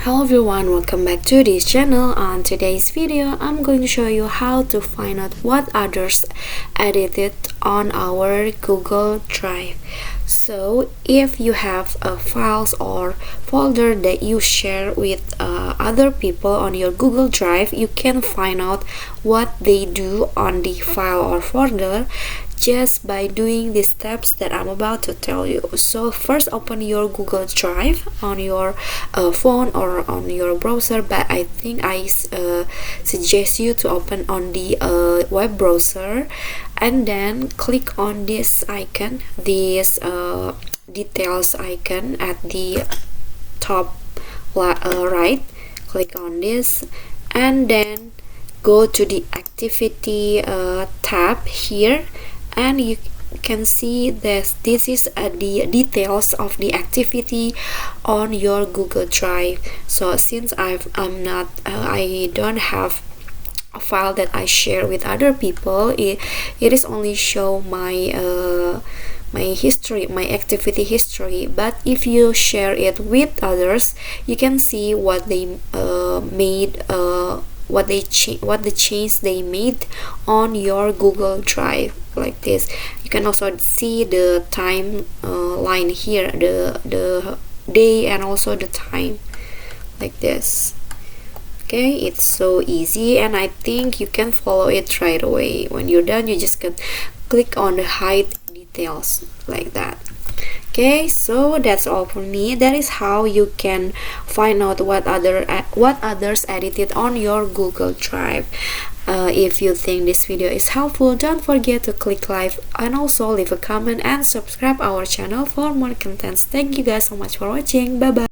Hello everyone, welcome back to this channel. On today's video, I'm going to show you how to find out what others edited on our Google Drive. So if you have files or folder that you share with other people on your Google Drive, you can find out what they do on the file or folder just by doing the steps that I'm about to tell you. So first, open your Google Drive on your phone or on your browser, but I think I suggest you to open on the web browser, and then click on this icon, this details icon at the top right. Click on this and then go to the activity tab here, and you can see that this is the details of the activity on your Google Drive. So since I don't have a file that I share with other people, it is only show my my history, my activity history. But if you share it with others, you can see what they made, what the change they made on your Google Drive, like this. You can also see the time line here, the day and also the time, like this. Okay, it's so easy, and I think you can follow it right away. When you're done, you just can click on the hide details, like that. Okay, so that's all for me. That is how you can find out what others edited on your Google Drive. If you think this video is helpful, don't forget to click like and also leave a comment and subscribe our channel for more contents. Thank you guys so much for watching. Bye bye.